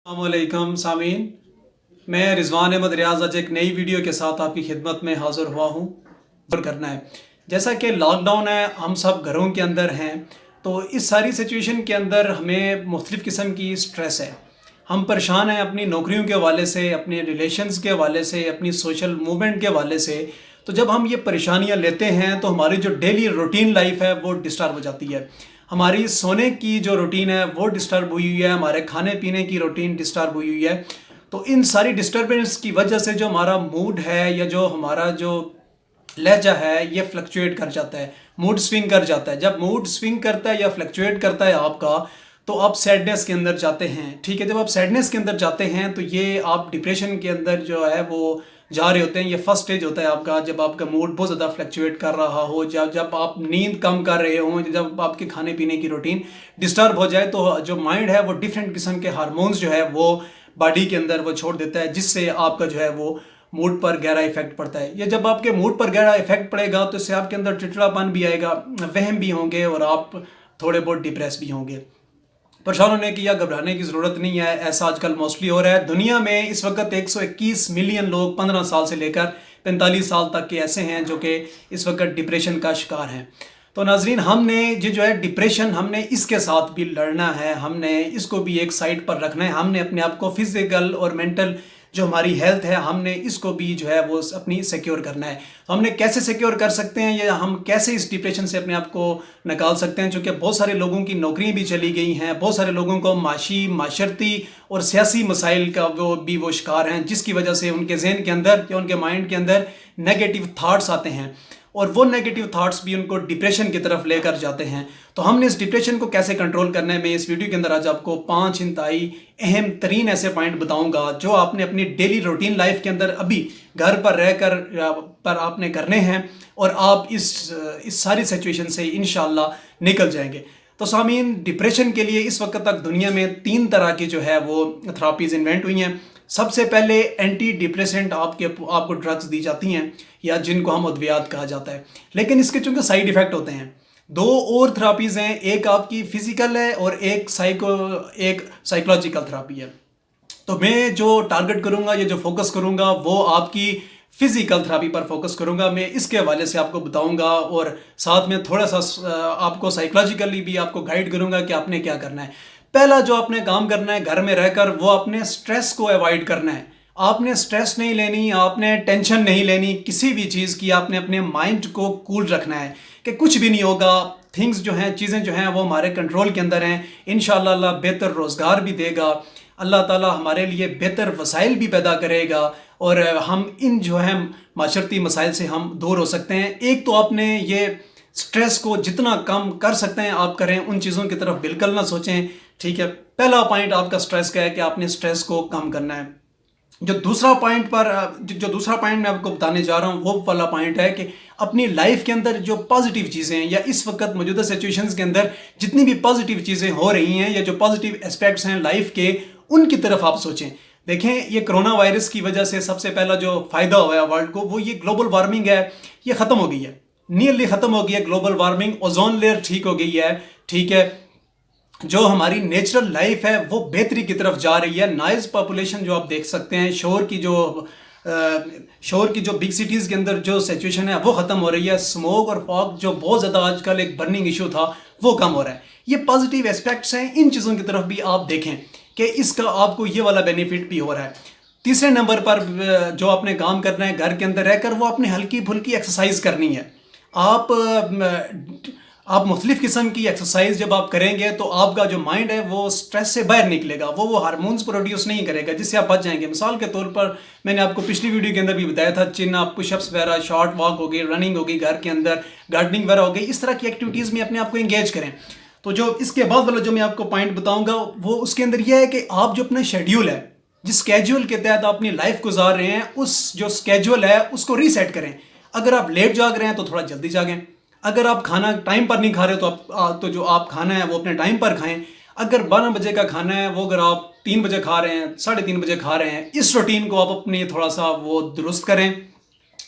अस्सलामुअलैकुम सामीन, मैं रिजवान अहमद रियाज आज एक नई वीडियो के साथ आपकी खिदमत में हाज़िर हुआ हूँ। और करना है, जैसा कि लॉकडाउन है, हम सब घरों के अंदर हैं, तो इस सारी सिचुएशन के अंदर हमें मुख्तलिफ़ किस्म की स्ट्रेस है। हम परेशान हैं अपनी नौकरियों के हवाले से, अपने रिलेशंस के हवाले से, अपनी सोशल मूवमेंट के हवाले से। तो जब हम ये परेशानियाँ लेते हैं तो हमारी जो डेली रूटीन लाइफ है वो डिस्टर्ब हो जाती है। हमारी सोने की जो रूटीन है वो डिस्टर्ब हुई हुई है, हमारे खाने पीने की रूटीन डिस्टर्ब हुई हुई है। तो इन सारी डिस्टर्बेंस की वजह से जो हमारा मूड है या जो हमारा जो लहजा है ये फ्लक्चुएट कर जाता है, मूड स्विंग कर जाता है। जब मूड स्विंग करता है या फ्लक्चुएट करता है आपका, तो आप सैडनेस के अंदर जाते हैं। ठीक है, जब आप सैडनेस के अंदर जाते हैं तो ये आप डिप्रेशन के अंदर जो है वो जा रहे होते हैं। ये फर्स्ट स्टेज होता है आपका, जब आपका मूड बहुत ज़्यादा फ्लक्चुएट कर रहा हो, जब आप नींद कम कर रहे हो, जब आपके खाने पीने की रूटीन डिस्टर्ब हो जाए, तो जो माइंड है वो डिफरेंट किस्म के हार्मोन्स जो है वो बॉडी के अंदर वो छोड़ देता है, जिससे आपका जो है वो मूड पर गहरा इफेक्ट पड़ता है। ये जब आपके मूड पर गहरा इफेक्ट पड़ेगा तो इससे आपके अंदर चिड़चिड़ापन भी आएगा, वहम भी होंगे और आप थोड़े बहुत डिप्रेस भी होंगे। परेशान होने की या घबराने की ज़रूरत नहीं है, ऐसा आजकल मोस्टली हो रहा है। दुनिया में इस वक्त 121 मिलियन लोग 15 साल से लेकर 45 साल तक के ऐसे हैं जो कि इस वक्त डिप्रेशन का शिकार हैं। तो नाजरीन, हमने ये जो है डिप्रेशन, हमने इसके साथ भी लड़ना है, हमने इसको भी एक साइड पर रखना है। हमने अपने आप को फिजिकल और मेंटल जो हमारी हेल्थ है, हमने इसको भी जो है वो अपनी सिक्योर करना है। तो हमने कैसे सिक्योर कर सकते हैं, या हम कैसे इस डिप्रेशन से अपने आप को निकाल सकते हैं? क्योंकि बहुत सारे लोगों की नौकरियां भी चली गई हैं, बहुत सारे लोगों को माशी, माशरती और सियासी मसाइल का वो शिकार हैं, जिसकी वजह से उनके जहन के अंदर या उनके माइंड के अंदर नेगेटिव थाट्स आते हैं, और वो नेगेटिव थाट्स भी उनको डिप्रेशन की तरफ लेकर जाते हैं। तो हमने इस डिप्रेशन को कैसे कंट्रोल करना है, मैं इस वीडियो के अंदर आज आपको 5 इंतहाई अहम तरीन ऐसे पॉइंट बताऊंगा जो आपने अपनी डेली रूटीन लाइफ के अंदर अभी घर पर रहकर पर आपने करने हैं, और आप इस सारी सिचुएशन से इंशाल्लाह निकल जाएंगे। तो सामीन, डिप्रेशन के लिए इस वक्त तक दुनिया में 3 तरह की जो है वो थेरापीज इन्वेंट हुई हैं। सबसे पहले एंटी डिप्रेसेंट आपको ड्रग्स दी जाती हैं, या जिनको हम अद्वियात कहा जाता है, लेकिन इसके चूंकि साइड इफेक्ट होते हैं। 2 और थेरापीज हैं, एक आपकी फिजिकल है और एक साइकोलॉजिकल थेरापी है। तो मैं जो टारगेट करूंगा, ये जो फोकस करूंगा, वो आपकी फिजिकल थेरापी पर फोकस करूंगा। मैं इसके हवाले से आपको बताऊंगा, और साथ में थोड़ा सा आपको साइकोलॉजिकली भी आपको गाइड करूंगा कि आपने क्या करना है। पहला जो आपने काम करना है घर में रहकर, वो अपने स्ट्रेस को अवॉइड करना है। आपने स्ट्रेस नहीं लेनी, आपने टेंशन नहीं लेनी किसी भी चीज़ की। आपने अपने माइंड को कूल रखना है कि कुछ भी नहीं होगा, थिंग्स जो हैं, चीज़ें जो हैं वो हमारे कंट्रोल के अंदर हैं। इंशाअल्लाह अल्लाह बेहतर रोज़गार भी देगा, अल्लाह ताला हमारे लिए बेहतर वसाइल भी पैदा करेगा, और हम इन जो है माशरती मसाइल से हम दूर हो सकते हैं। एक तो आपने ये स्ट्रेस को जितना कम कर सकते हैं आप करें, उन चीज़ों की तरफ बिल्कुल ना सोचें। ठीक है, पहला पॉइंट आपका स्ट्रेस का है कि आपने स्ट्रेस को कम करना है। जो दूसरा पॉइंट मैं आपको बताने जा रहा हूँ, वो वाला पॉइंट है कि अपनी लाइफ के अंदर जो पॉजिटिव चीज़ें हैं, या इस वक्त मौजूदा सिचुएशंस के अंदर जितनी भी पॉजिटिव चीज़ें हो रही हैं, या जो पॉजिटिव एस्पेक्ट्स हैं लाइफ के, उनकी तरफ आप सोचें। देखें, ये कोरोना वायरस की वजह से सबसे पहला जो फ़ायदा हुआ है वर्ल्ड को, वो ये ग्लोबल वार्मिंग है, ये ख़त्म हो गई है, नियरली ख़त्म हो गई है ग्लोबल वार्मिंग। ओजोन लेयर ठीक हो गई है। ठीक है, जो हमारी नेचुरल लाइफ है वो बेहतरी की तरफ जा रही है। नॉइज़ पॉपुलेशन जो आप देख सकते हैं, शोर की जो बिग सिटीज़ के अंदर जो सिचुएशन है वो ख़त्म हो रही है। स्मोक और फॉग जो बहुत ज़्यादा आजकल एक बर्निंग इशू था, वो कम हो रहा है। ये पॉजिटिव एस्पेक्ट्स हैं, इन चीज़ों की तरफ भी आप देखें कि इसका आपको ये वाला बेनिफिट भी हो रहा है। तीसरे नंबर पर जो आपने काम करना है घर के अंदर रहकर, वो आपने हल्की फुल्की एक्सरसाइज करनी है। आप मुख्तलिफ़ किस्म की एक्सरसाइज जब आप करेंगे तो आपका जो माइंड है वो स्ट्रेस से बाहर निकलेगा, वो हार्मोन्स प्रोड्यूस नहीं करेगा, जिससे आप बच जाएंगे। मिसाल के तौर पर मैंने आपको पिछली वीडियो के अंदर भी बताया था, चिन अप, पुशअप्स वगैरह, शॉर्ट वॉक हो गई, रनिंग हो गई, घर के अंदर गार्डनिंग वगैरह हो गई, इस तरह की एक्टिविटीज़ में अपने आप को एंगेज करें। तो जो इसके बाद वाला जो मैं आपको पॉइंट बताऊँगा, वो उसके अंदर यह है कि आप जो अपना शेड्यूल है, जिस स्केड्यूल के तहत आप अपनी लाइफ गुजार रहे हैं, उस जो स्केड्यूल है उसको रीसेट करें। अगर आप लेट जाग रहे हैं तो थोड़ा जल्दी जागें। अगर आप खाना टाइम पर नहीं खा रहे तो जो आप खाना है वो अपने टाइम पर खाएं। अगर 12 बजे का खाना है, वो अगर आप 3 बजे खा रहे हैं, 3:30 बजे खा रहे हैं, इस रूटीन को आप अपनी थोड़ा सा वो दुरुस्त करें।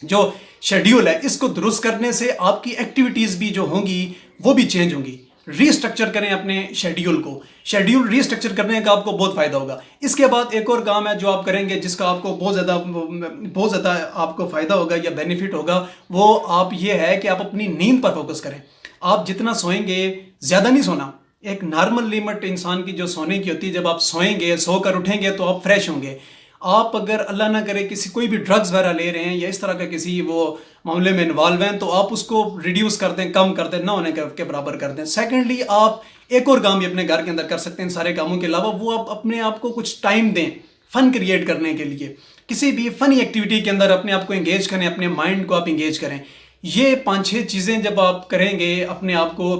जो शेड्यूल है इसको दुरुस्त करने से आपकी एक्टिविटीज़ भी जो होंगी वो भी चेंज होंगी। ری اسٹرکچر کریں اپنے شیڈیول کو. شیڈیول ری اسٹرکچر کرنے کا آپ کو بہت فائدہ ہوگا. اس کے بعد ایک اور کام ہے جو آپ کریں گے جس کا آپ کو بہت زیادہ آپ کو فائدہ ہوگا یا بینیفٹ ہوگا. وہ آپ یہ ہے کہ آپ اپنی نیند پر فوکس کریں. آپ جتنا سوئیں گے زیادہ نہیں سونا. ایک نارمل لیمٹ انسان کی جو سونے کی ہوتی ہے, جب آپ سوئیں گے, سو کر اٹھیں گے تو آپ فریش ہوں گے. آپ اگر اللہ نہ کرے کوئی بھی ڈرگز وغیرہ لے رہے ہیں یا اس طرح کا کسی وہ معاملے میں انوالو ہیں تو آپ اس کو ریڈیوس کر دیں, کم کر دیں, نہ ہونے کے برابر کر دیں. سیکنڈلی آپ ایک اور کام بھی اپنے گھر کے اندر کر سکتے ہیں ان سارے کاموں کے علاوہ. وہ آپ اپنے آپ کو کچھ ٹائم دیں فن کریٹ کرنے کے لیے. کسی بھی فنی ایکٹیویٹی کے اندر اپنے آپ کو انگیج کریں, اپنے مائنڈ کو آپ انگیج کریں. یہ 5-6 چیزیں جب آپ کریں گے, اپنے آپ کو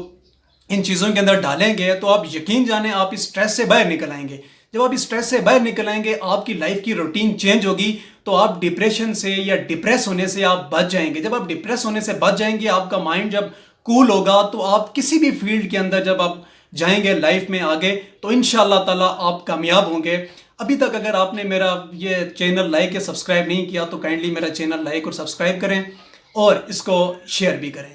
ان چیزوں کے اندر ڈالیں گے, تو آپ یقین جانیں آپ اس اسٹریس سے باہر نکل آئیں گے. جب آپ اس اسٹریس سے باہر نکل آئیں گے, آپ کی لائف کی روٹین چینج ہوگی, تو آپ ڈپریشن سے یا ڈپریس ہونے سے آپ بچ جائیں گے. جب آپ ڈپریس ہونے سے بچ جائیں گے, آپ کا مائنڈ جب کول ہوگا, تو آپ کسی بھی فیلڈ کے اندر جب آپ جائیں گے لائف میں آگے, تو انشاءاللہ تعالیٰ آپ کامیاب ہوں گے. ابھی تک اگر آپ نے میرا یہ چینل لائک یا سبسکرائب نہیں کیا تو کائنڈلی میرا چینل لائک اور سبسکرائب کریں اور اس کو شیئر بھی کریں.